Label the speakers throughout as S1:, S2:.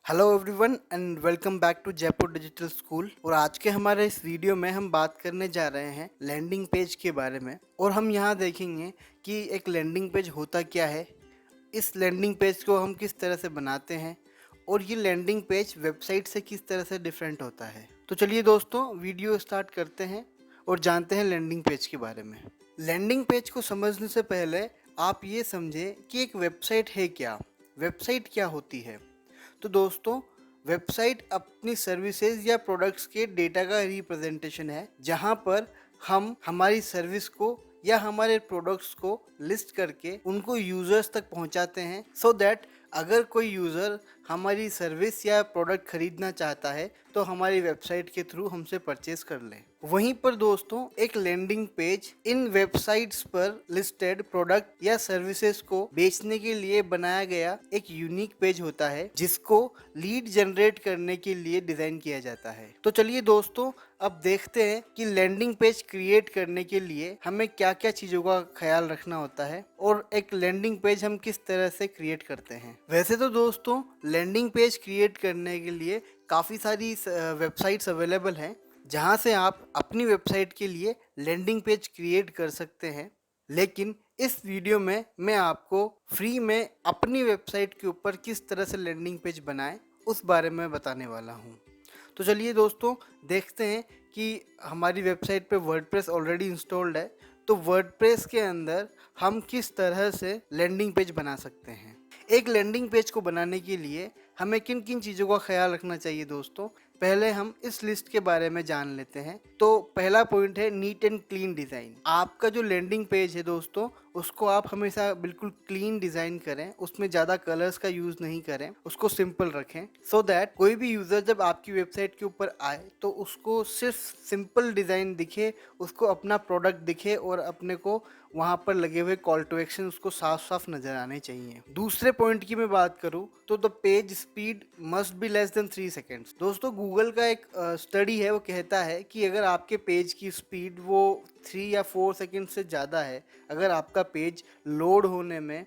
S1: Hello everyone and welcome back to Jaipur digital school. और आज के हमारे इस वीडियो में हम बात करने जा रहे हैं लैंडिंग पेज के बारे में। और हम यहाँ देखेंगे कि एक लैंडिंग पेज होता क्या है, इस लैंडिंग पेज को हम किस तरह से बनाते हैं और ये लैंडिंग पेज वेबसाइट से किस तरह से डिफरेंट होता है। तो चलिए दोस्तों वीडियो स्टार्ट करते हैं और जानते हैं लैंडिंग पेज के बारे में। लैंडिंग पेज को समझने से पहले आप ये समझें कि एक वेबसाइट है क्या, वेबसाइट क्या होती है। तो दोस्तों वेबसाइट अपनी सर्विसेज या प्रोडक्ट्स के डेटा का रिप्रेजेंटेशन है, जहां पर हम हमारी सर्विस को या हमारे प्रोडक्ट्स को लिस्ट करके उनको यूजर्स तक पहुंचाते हैं, सो दैट अगर कोई यूज़र हमारी सर्विस या प्रोडक्ट खरीदना चाहता है तो हमारी वेबसाइट के थ्रू हमसे परचेज कर ले। वहीं पर दोस्तों एक लैंडिंग पेज इन वेबसाइट्स पर लिस्टेड प्रोडक्ट या सर्विसेज को बेचने के लिए बनाया गया एक यूनिक पेज होता है, जिसको लीड जनरेट करने के लिए डिजाइन किया जाता है। तो चलिए दोस्तों अब देखते हैं कि लैंडिंग पेज क्रिएट करने के लिए हमें क्या क्या चीज़ों का ख्याल रखना होता है और एक लैंडिंग पेज हम किस तरह से क्रिएट करते हैं। वैसे तो दोस्तों लैंडिंग पेज क्रिएट करने के लिए काफ़ी सारी वेबसाइट्स अवेलेबल हैं, जहां से आप अपनी वेबसाइट के लिए लैंडिंग पेज क्रिएट कर सकते हैं। लेकिन इस वीडियो में मैं आपको फ्री में अपनी वेबसाइट के ऊपर किस तरह से लैंडिंग पेज बनाएं उस बारे में बताने वाला हूं। तो चलिए दोस्तों देखते हैं कि हमारी वेबसाइट पे वर्डप्रेस ऑलरेडी इंस्टॉल्ड है, तो वर्डप्रेस के अंदर हम किस तरह से लैंडिंग पेज बना सकते हैं। एक लैंडिंग पेज को बनाने के लिए हमें किन किन चीज़ों का ख्याल रखना चाहिए दोस्तों, पहले हम इस लिस्ट के बारे में जान लेते हैं। तो पहला पॉइंट है नीट एंड क्लीन डिज़ाइन। आपका जो लैंडिंग पेज है दोस्तों उसको आप हमेशा बिल्कुल क्लीन डिज़ाइन करें, उसमें ज़्यादा कलर्स का यूज़ नहीं करें, उसको सिंपल रखें, सो दैट कोई भी यूज़र जब आपकी वेबसाइट के ऊपर आए तो उसको सिर्फ सिंपल डिज़ाइन दिखे, उसको अपना प्रोडक्ट दिखे और अपने को वहाँ पर लगे हुए कॉल टू एक्शन उसको साफ साफ नजर आने चाहिए। दूसरे पॉइंट की मैं बात करूँ तो the page speed must be less than 3 seconds. दोस्तों गूगल का एक स्टडी है, वो कहता है कि अगर आपके पेज की स्पीड वो 3 या 4 सेकेंड से ज़्यादा है, अगर आपका पेज लोड होने में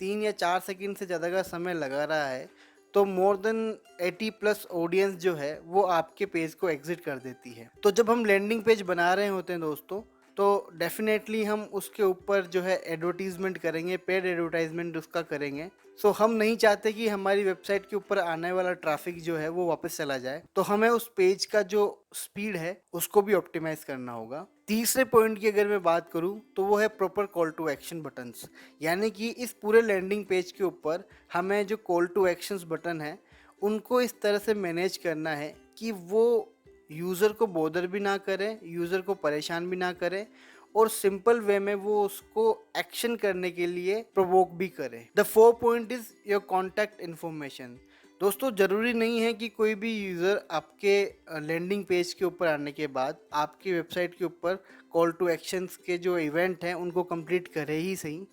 S1: 3 या 4 सेकेंड से ज़्यादा का समय लगा रहा है, तो मोर देन 80+ ऑडियंस जो है वो आपके पेज को एग्जिट कर देती है। तो जब हम लैंडिंग पेज बना रहे होते हैं दोस्तों तो डेफिनेटली हम उसके ऊपर जो है एडवर्टीजमेंट करेंगे, पेड एडवर्टाइजमेंट उसका करेंगे। सो हम नहीं चाहते कि हमारी वेबसाइट के ऊपर आने वाला ट्रैफिक जो है वो वापस चला जाए, तो हमें उस पेज का जो स्पीड है उसको भी ऑप्टिमाइज करना होगा। तीसरे पॉइंट की अगर मैं बात करूं तो वो है proper call to action buttons, यानी कि इस पूरे लैंडिंग पेज के ऊपर हमें जो कॉल टू एक्शंस बटन है उनको इस तरह से मैनेज करना है कि वो यूज़र को बॉदर भी ना करें, यूज़र को परेशान भी ना करें और सिंपल वे में वो उसको एक्शन करने के लिए प्रोवोक भी करे। The 4 point is your contact information. दोस्तों ज़रूरी नहीं है कि कोई भी यूज़र आपके लैंडिंग पेज के ऊपर आने के बाद आपकी वेबसाइट के ऊपर कॉल टू एक्शंस के जो इवेंट हैं उनको कंप्लीट करे ही सही।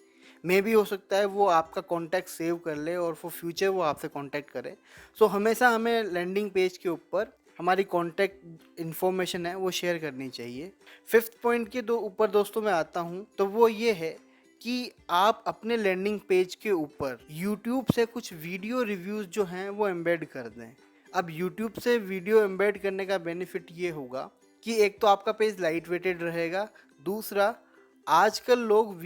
S1: मे भी हो सकता है वो आपका कॉन्टैक्ट सेव कर ले और फॉर फ्यूचर वो आपसे कॉन्टैक्ट करे। सो हमेशा हमें लैंडिंग पेज के ऊपर हमारी कॉन्टैक्ट इन्फॉर्मेशन है वो शेयर करनी चाहिए। फिफ्थ पॉइंट के ऊपर दोस्तों मैं आता हूँ तो वो ये है कि आप अपने लैंडिंग पेज के ऊपर YouTube से कुछ वीडियो रिव्यूज़ जो हैं वो एम्बेड कर दें। अब YouTube से वीडियो एम्बेड करने का बेनिफिट ये होगा कि एक तो आपका पेज लाइट वेटेड रहेगा, दूसरा आजकल लोग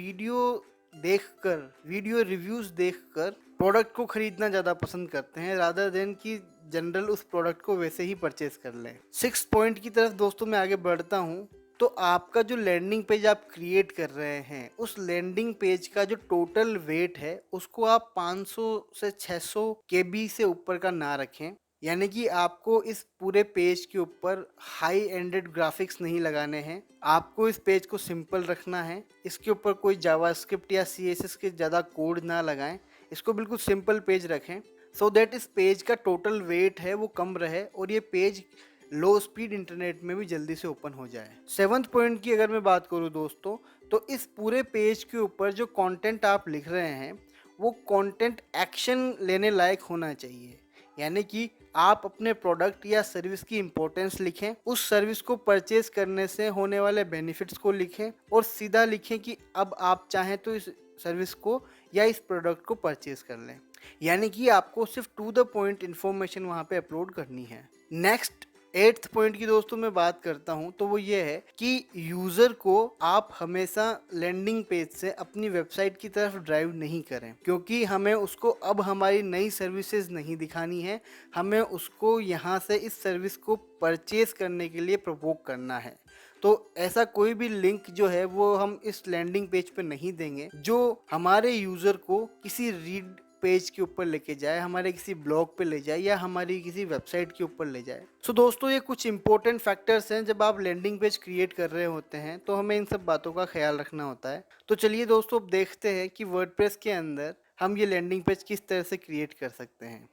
S1: देखकर वीडियो रिव्यूज़ देखकर प्रोडक्ट को खरीदना ज़्यादा पसंद करते हैं रादर देन कि जनरल उस प्रोडक्ट को वैसे ही परचेज कर लें। 6 पॉइंट की तरफ दोस्तों मैं आगे बढ़ता हूँ। तो आपका जो लैंडिंग पेज आप क्रिएट कर रहे हैं उस लैंडिंग पेज का जो टोटल वेट है उसको आप 500 से 600 केबी से ऊपर का ना रखें, यानी कि आपको इस पूरे पेज के ऊपर हाई एंडेड ग्राफिक्स नहीं लगाने हैं, आपको इस पेज को सिंपल रखना है। इसके ऊपर कोई जावास्क्रिप्ट या CSS के ज़्यादा कोड ना लगाएं, इसको बिल्कुल सिंपल पेज रखें सो दैट इस पेज का टोटल वेट है वो कम रहे और ये पेज लो स्पीड इंटरनेट में भी जल्दी से ओपन हो जाए। 7th पॉइंट की अगर मैं बात करूँ दोस्तों तो इस पूरे पेज के ऊपर जो कंटेंट आप लिख रहे हैं वो कंटेंट एक्शन लेने लायक होना चाहिए, यानी कि आप अपने प्रोडक्ट या सर्विस की इंपॉर्टेंस लिखें, उस सर्विस को परचेज करने से होने वाले बेनिफिट्स को लिखें और सीधा लिखें कि अब आप चाहें तो इस सर्विस को या इस प्रोडक्ट को परचेज कर लें। यानी कि आपको सिर्फ टू द पॉइंट इन्फॉर्मेशन वहाँ पे अपलोड करनी है। नेक्स्ट 8th पॉइंट की दोस्तों मैं बात करता हूँ तो वो ये है कि यूज़र को आप हमेशा लैंडिंग पेज से अपनी वेबसाइट की तरफ ड्राइव नहीं करें, क्योंकि हमें उसको अब हमारी नई सर्विसेज नहीं दिखानी है, हमें उसको यहाँ से इस सर्विस को परचेज करने के लिए प्रोवोक करना है। तो ऐसा कोई भी लिंक जो है वो हम इस लैंडिंग पेज पे नहीं देंगे जो हमारे यूज़र को किसी रीड पेज के ऊपर लेके जाए, हमारे किसी ब्लॉग पे ले जाए या हमारी किसी वेबसाइट के ऊपर ले जाए। सो दोस्तों, ये कुछ इंपॉर्टेंट फैक्टर्स हैं जब आप लैंडिंग पेज क्रिएट कर रहे होते हैं, तो हमें इन सब बातों का ख्याल रखना होता है। तो चलिए दोस्तों, अब देखते हैं कि वर्डप्रेस के अंदर हम ये लैंडिंग पेज किस तरह से क्रिएट कर सकते हैं।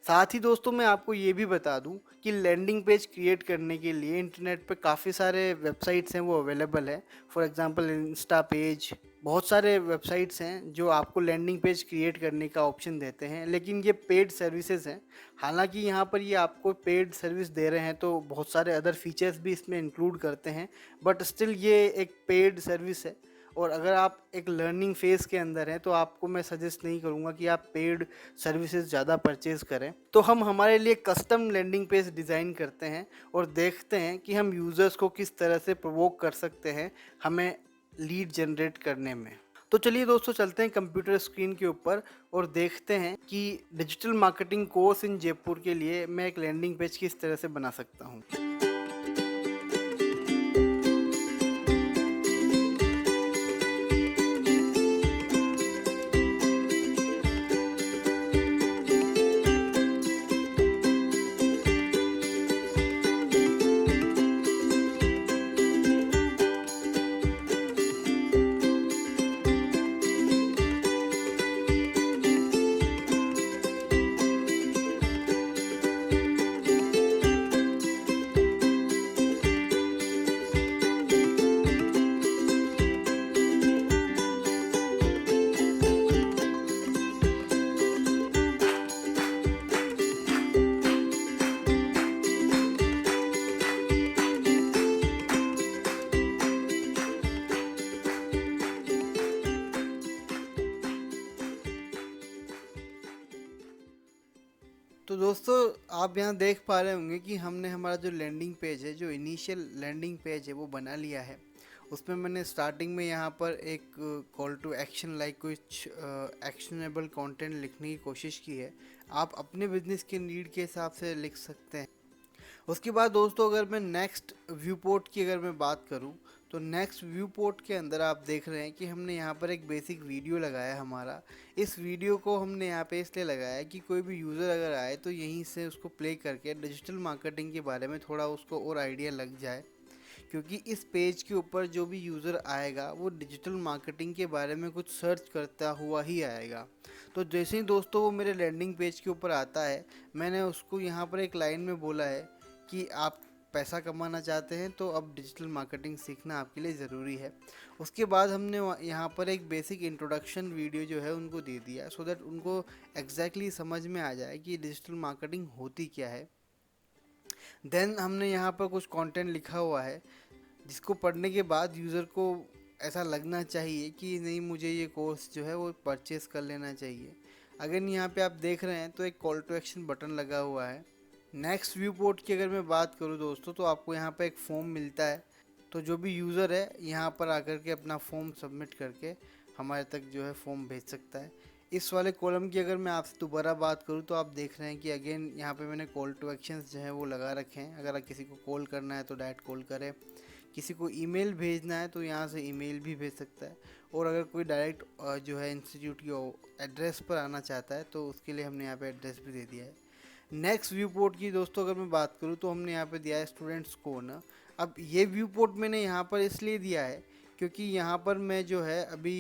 S1: साथ ही दोस्तों, मैं आपको ये भी बता दूं कि लैंडिंग पेज क्रिएट करने के लिए इंटरनेट पे काफ़ी सारे वेबसाइट्स हैं वो अवेलेबल है। फॉर एग्जांपल इंस्टा पेज, बहुत सारे वेबसाइट्स हैं जो आपको लैंडिंग पेज क्रिएट करने का ऑप्शन देते हैं, लेकिन ये पेड सर्विसेज हैं। हालांकि यहाँ पर ये आपको पेड सर्विस दे रहे हैं तो बहुत सारे अदर फीचर्स भी इसमें इंक्लूड करते हैं, बट स्टिल ये एक पेड सर्विस है। और अगर आप एक लर्निंग फेज़ के अंदर हैं तो आपको मैं सजेस्ट नहीं करूँगा कि आप पेड सर्विसेज ज़्यादा परचेज़ करें। तो हम हमारे लिए कस्टम लैंडिंग पेज डिज़ाइन करते हैं और देखते हैं कि हम यूज़र्स को किस तरह से प्रोवोक कर सकते हैं हमें लीड जनरेट करने में। तो चलिए दोस्तों, चलते हैं कंप्यूटर स्क्रीन के ऊपर और देखते हैं कि digital marketing course in Jaipur के लिए मैं एक लैंडिंग पेज किस तरह से बना सकता हूँ। तो दोस्तों, आप यहाँ देख पा रहे होंगे कि हमने हमारा जो लैंडिंग पेज है, जो इनिशियल लैंडिंग पेज है, वो बना लिया है। उसमें मैंने स्टार्टिंग में यहाँ पर एक कॉल टू एक्शन लाइक कुछ एक्शनेबल कंटेंट लिखने की कोशिश की है। आप अपने बिजनेस के नीड के हिसाब से लिख सकते हैं। उसके बाद दोस्तों, अगर मैं नेक्स्ट व्यू पोर्ट की अगर मैं बात करूं तो नेक्स्ट व्यू पोर्ट के अंदर आप देख रहे हैं कि हमने यहाँ पर एक बेसिक वीडियो लगाया है हमारा। इस वीडियो को हमने यहाँ पे इसलिए लगाया है कि कोई भी यूज़र अगर आए तो यहीं से उसको प्ले करके डिजिटल मार्केटिंग के बारे में थोड़ा उसको और आइडिया लग जाए, क्योंकि इस पेज के ऊपर जो भी यूज़र आएगा वो डिजिटल मार्केटिंग के बारे में कुछ सर्च करता हुआ ही आएगा। तो जैसे ही दोस्तों वो मेरे लैंडिंग पेज के ऊपर आता है, मैंने उसको यहाँ पर एक लाइन में बोला है कि आप पैसा कमाना चाहते हैं तो अब डिजिटल मार्केटिंग सीखना आपके लिए ज़रूरी है। उसके बाद हमने यहाँ पर एक बेसिक इंट्रोडक्शन वीडियो जो है उनको दे दिया, सो दैट उनको एग्जैक्टली समझ में आ जाए कि डिजिटल मार्केटिंग होती क्या है। देन हमने यहाँ पर कुछ कंटेंट लिखा हुआ है जिसको पढ़ने के बाद यूज़र को ऐसा लगना चाहिए कि नहीं, मुझे ये कोर्स जो है वो परचेज़ कर लेना चाहिए। अगर यहाँ पे आप देख रहे हैं तो एक कॉल टू एक्शन बटन लगा हुआ है। नेक्स्ट व्यू पोर्ट की अगर मैं बात करूँ दोस्तों, तो आपको यहाँ पे एक फॉर्म मिलता है। तो जो भी यूज़र है यहाँ पर आकर के अपना फॉर्म सबमिट करके हमारे तक जो है फॉर्म भेज सकता है। इस वाले कॉलम की अगर मैं आपसे दोबारा बात करूँ तो आप देख रहे हैं कि अगेन यहाँ पे मैंने कॉल टू एक्शंस जो है वो लगा रखे हैं। अगर किसी को कॉल करना है तो डायरेक्ट कॉल करें, किसी को ईमेल भेजना है तो यहाँ से ईमेल भी भेज सकता है, और अगर कोई डायरेक्ट जो है इंस्टीट्यूट की एड्रेस पर आना चाहता है तो उसके लिए हमने यहाँ पे एड्रेस भी दे दिया है। नेक्स्ट व्यू पोर्ट की दोस्तों अगर मैं बात करूँ तो हमने यहाँ पे दिया है स्टूडेंट्स कॉर्नर। अब ये व्यू पोर्ट मैंने यहाँ पर इसलिए दिया है क्योंकि यहाँ पर मैं जो है अभी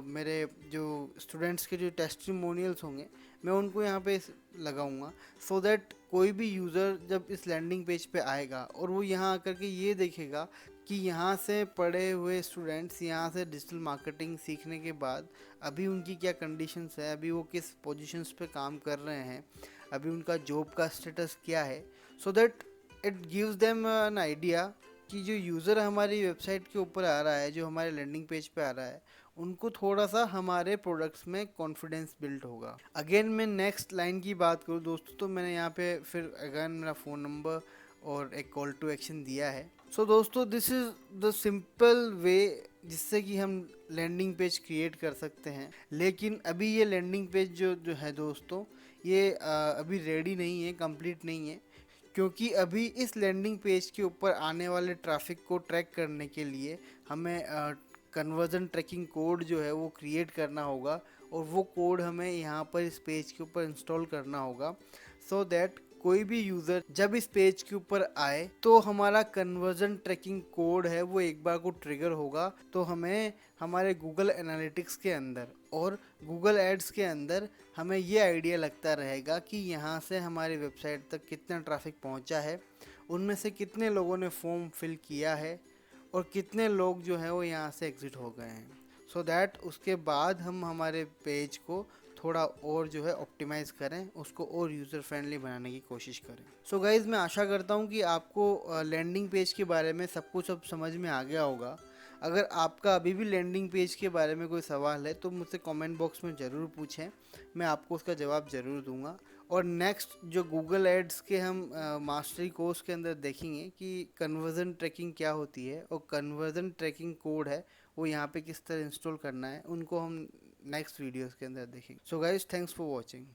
S1: मेरे जो स्टूडेंट्स के जो टेस्टिमोनियल्स होंगे मैं उनको यहाँ पे लगाऊंगा, सो दैट कोई भी यूज़र जब इस लैंडिंग पेज पे आएगा और वो यहाँ आकर के ये देखेगा कि यहाँ से पढ़े हुए स्टूडेंट्स यहाँ से डिजिटल मार्केटिंग सीखने के बाद अभी उनकी क्या कंडीशंस है, अभी वो किस पोजीशंस पे काम कर रहे हैं, अभी उनका जॉब का स्टेटस क्या है, so that it gives them an idea कि जो यूज़र हमारी वेबसाइट के ऊपर आ रहा है, जो हमारे लैंडिंग पेज पे आ रहा है, उनको थोड़ा सा हमारे प्रोडक्ट्स में कॉन्फिडेंस बिल्ड होगा। अगेन मैं नेक्स्ट लाइन की बात करूँ दोस्तों, तो मैंने यहाँ पे फिर अगेन मेरा फ़ोन नंबर और एक कॉल टू एक्शन दिया है। सो दोस्तों, this is the simple way जिससे कि हम लैंडिंग पेज क्रिएट कर सकते हैं। लेकिन अभी ये लैंडिंग पेज जो जो है दोस्तों, ये अभी रेडी नहीं है, कंप्लीट नहीं है, क्योंकि अभी इस लैंडिंग पेज के ऊपर आने वाले ट्रैफिक को ट्रैक करने के लिए हमें कन्वर्जन ट्रैकिंग कोड जो है वो क्रिएट करना होगा, और वो कोड हमें यहाँ पर इस पेज के ऊपर इंस्टॉल करना होगा, सो दैट कोई भी यूज़र जब इस पेज के ऊपर आए तो हमारा कन्वर्जन ट्रैकिंग कोड है वो एक बार को ट्रिगर होगा, तो हमें हमारे गूगल एनालिटिक्स के अंदर और गूगल एड्स के अंदर हमें ये आइडिया लगता रहेगा कि यहाँ से हमारी वेबसाइट तक कितना ट्रैफिक पहुँचा है, उनमें से कितने लोगों ने फॉर्म फिल किया है और कितने लोग जो हैं वो यहाँ से एग्ज़िट हो गए हैं। सो दैट उसके बाद हम हमारे पेज को थोड़ा और जो है ऑप्टिमाइज़ करें, उसको और यूज़र फ्रेंडली बनाने की कोशिश करें। सो गाइज़, मैं आशा करता हूँ कि आपको लैंडिंग पेज के बारे में सब कुछ अब समझ में आ गया होगा। अगर आपका अभी भी लैंडिंग पेज के बारे में कोई सवाल है तो मुझसे कमेंट बॉक्स में ज़रूर पूछें, मैं आपको उसका जवाब ज़रूर दूंगा। और नेक्स्ट जो गूगल एड्स के हम मास्टरी कोर्स के अंदर देखेंगे कि कन्वर्जन ट्रैकिंग क्या होती है और कन्वर्जन ट्रैकिंग कोड है वो यहाँ पे किस तरह इंस्टॉल करना है, उनको हम नेक्स्ट वीडियोस के अंदर देखेंगे। So guys, thanks for watching.